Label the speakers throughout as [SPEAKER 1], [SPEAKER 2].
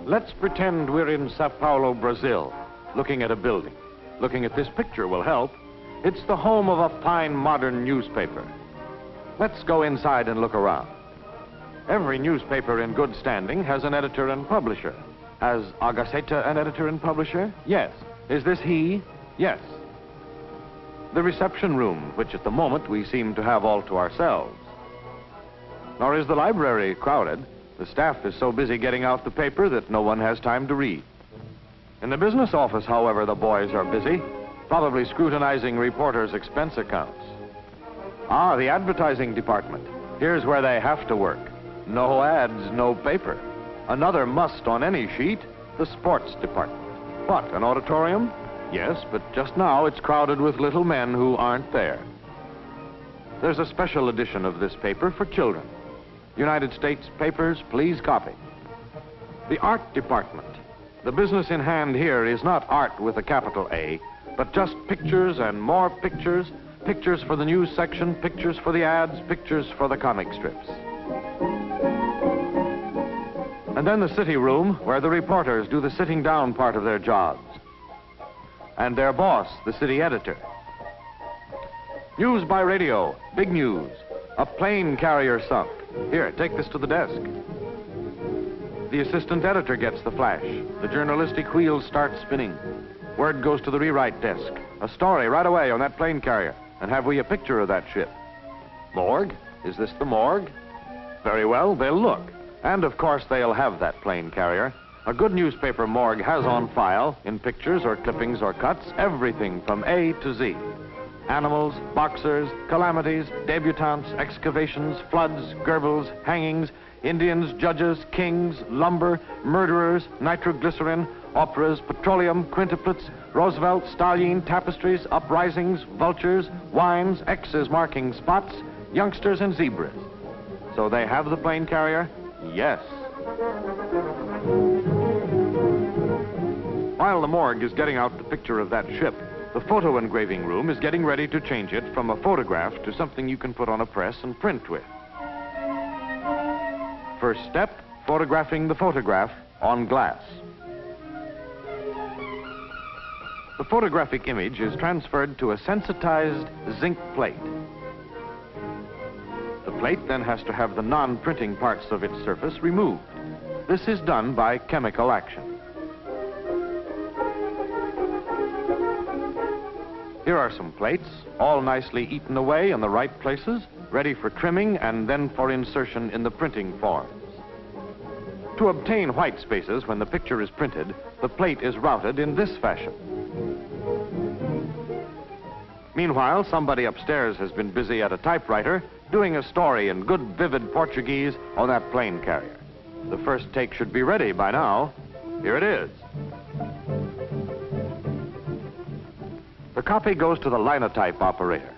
[SPEAKER 1] Let's pretend we're in Sao Paulo, Brazil, looking at a building. Looking at this picture will help. It's the home of a fine modern newspaper. Let's go inside and look around. Every newspaper in good standing has an editor and publisher. Has A Gazeta an editor and publisher? Yes. Is this he? Yes. The reception room, which at the moment we seem to have all to ourselves. Nor is the library crowded. The staff is so busy getting out the paper that no one has time to read. In the business office, however, the boys are busy, probably scrutinizing reporters' expense accounts. Ah, the advertising department. Here's where they have to work. No ads, no paper. Another must on any sheet, the sports department. What, an auditorium? Yes, but just now it's crowded with little men who aren't there. There's a special edition of this paper for children. United States papers, please copy. The art department. The business in hand here is not art with a capital A, but just pictures and more pictures, pictures for the news section, pictures for the ads, pictures for the comic strips. And then the city room, where the reporters do the sitting down part of their jobs. And their boss, the city editor. News by radio, big news. A plane carrier sunk. Here, take this to the desk. The assistant editor gets the flash. The journalistic wheels start spinning. Word goes to the rewrite desk. A story right away on that plane carrier. And have we a picture of that ship? Morgue? Is this the morgue? Very well, they'll look. And of course they'll have that plane carrier. A good newspaper morgue has on file, in pictures or clippings or cuts, everything from A to Z. Animals, boxers, calamities, debutantes, excavations, floods, Goebbels, hangings, Indians, judges, kings, lumber, murderers, nitroglycerin, operas, petroleum, quintuplets, Roosevelt, Stalin, tapestries, uprisings, vultures, wines, X's marking spots, youngsters and zebras. So they have the plane carrier? Yes. While the morgue is getting out the picture of that ship, the photo engraving room is getting ready to change it from a photograph to something you can put on a press and print with. First step, photographing the photograph on glass. The photographic image is transferred to a sensitized zinc plate. The plate then has to have the non-printing parts of its surface removed. This is done by chemical action. Here are some plates, all nicely eaten away in the right places, ready for trimming and then for insertion in the printing forms. To obtain white spaces when the picture is printed, the plate is routed in this fashion. Meanwhile, somebody upstairs has been busy at a typewriter doing a story in good, vivid Portuguese on that plane carrier. The first take should be ready by now. Here it is. The copy goes to the linotype operator.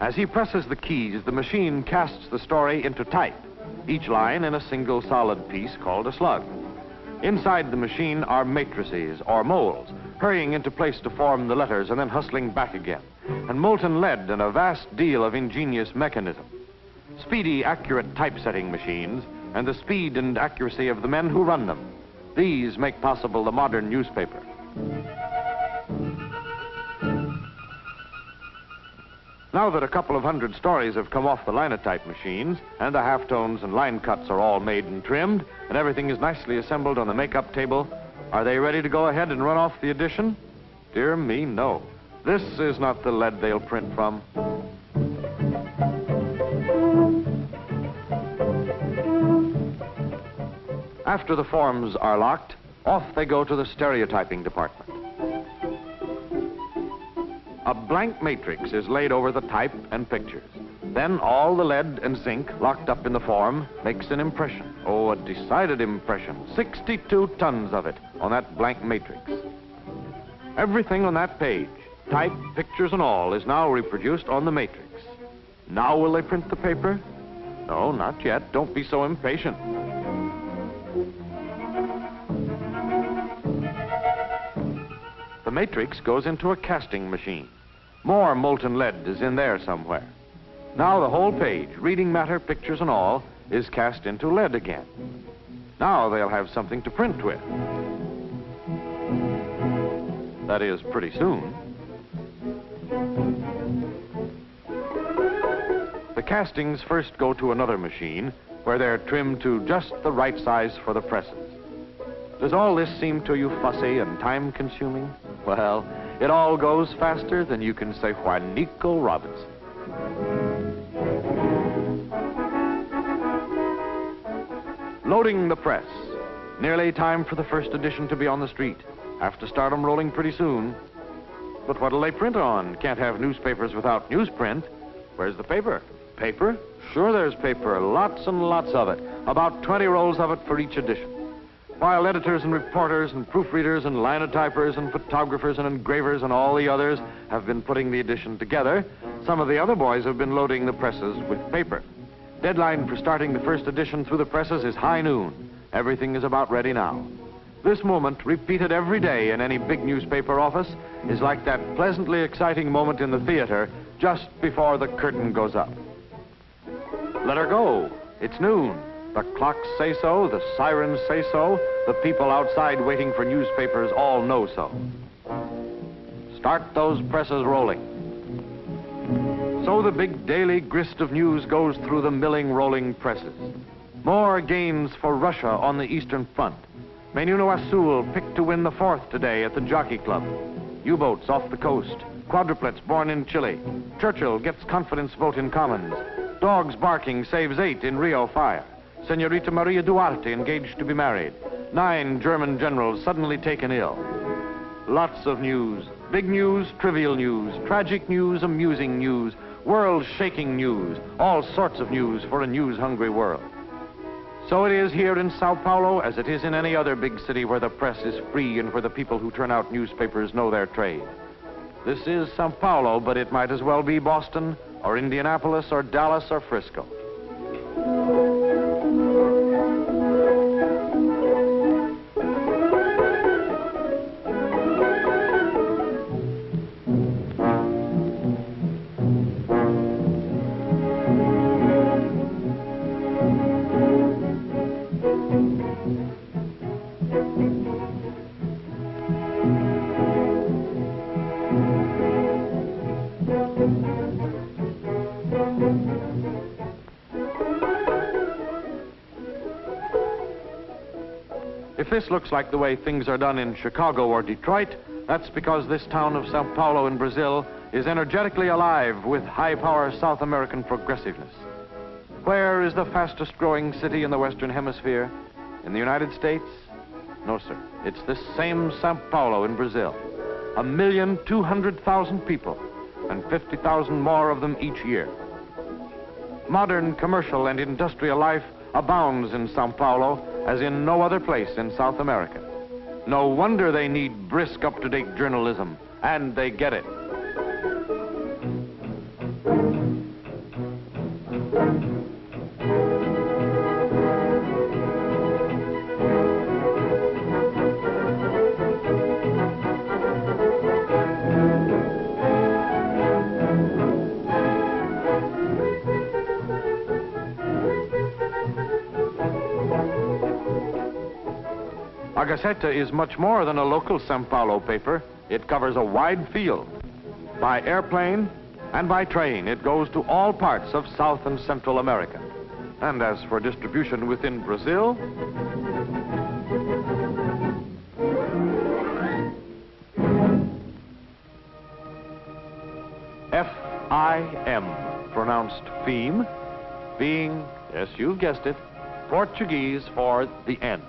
[SPEAKER 1] As he presses the keys, the machine casts the story into type, each line in a single solid piece called a slug. Inside the machine are matrices or molds, hurrying into place to form the letters and then hustling back again, and molten lead and a vast deal of ingenious mechanism. Speedy, accurate typesetting machines and the speed and accuracy of the men who run them. These make possible the modern newspaper. Now that a couple of hundred stories have come off the linotype machines, and the halftones and line cuts are all made and trimmed, and everything is nicely assembled on the makeup table, are they ready to go ahead and run off the edition? Dear me, no. This is not the lead they'll print from. After the forms are locked, off they go to the stereotyping department. A blank matrix is laid over the type and pictures. Then all the lead and zinc locked up in the form makes an impression. Oh, a decided impression. 62 tons of it on that blank matrix. Everything on that page, type, pictures, and all, is now reproduced on the matrix. Now will they print the paper? No, not yet. Don't be so impatient. The matrix goes into a casting machine. More molten lead is in there somewhere. Now the whole page, reading matter, pictures, and all, is cast into lead again. Now they'll have something to print with. That is, pretty soon. The castings first go to another machine where they're trimmed to just the right size for the presses. Does all this seem to you fussy and time-consuming? Well, it all goes faster than you can say Juanico Robinson. Loading the press. Nearly time for the first edition to be on the street. Have to start them rolling pretty soon. But what'll they print on? Can't have newspapers without newsprint. Where's the paper? Paper? Sure there's paper, lots and lots of it. About 20 rolls of it for each edition. While editors and reporters and proofreaders and linotypers and photographers and engravers and all the others have been putting the edition together, some of the other boys have been loading the presses with paper. Deadline for starting the first edition through the presses is high noon. Everything is about ready now. This moment, repeated every day in any big newspaper office, is like that pleasantly exciting moment in the theater just before the curtain goes up. Let her go. It's noon. The clocks say so, the sirens say so, the people outside waiting for newspapers all know so. Start those presses rolling. So the big daily grist of news goes through the milling, rolling presses. More gains for Russia on the Eastern Front. Menuno Azul picked to win the 4th today at the Jockey Club. U-boats off the coast. Quadruplets born in Chile. Churchill gets confidence vote in Commons. Dogs barking saves 8 in Rio fire. Senorita Maria Duarte engaged to be married. 9 German generals suddenly taken ill. Lots of news. Big news, trivial news, tragic news, amusing news, world-shaking news, all sorts of news for a news-hungry world. So it is here in Sao Paulo as it is in any other big city where the press is free and where the people who turn out newspapers know their trade. This is Sao Paulo, but it might as well be Boston or Indianapolis or Dallas or Frisco. If this looks like the way things are done in Chicago or Detroit, that's because this town of Sao Paulo in Brazil is energetically alive with high-power South American progressiveness. Where is the fastest-growing city in the Western Hemisphere? In the United States? No, sir. It's this same Sao Paulo in Brazil. 1,200,000 people, and 50,000 more of them each year. Modern commercial and industrial life abounds in Sao Paulo as in no other place in South America. No wonder they need brisk, up-to-date journalism, and they get it. A Gazeta is much more than a local Sao Paulo paper. It covers a wide field. By airplane and by train, it goes to all parts of South and Central America. And as for distribution within Brazil, F-I-M, pronounced FEM, being, yes, you've guessed it, Portuguese for the end.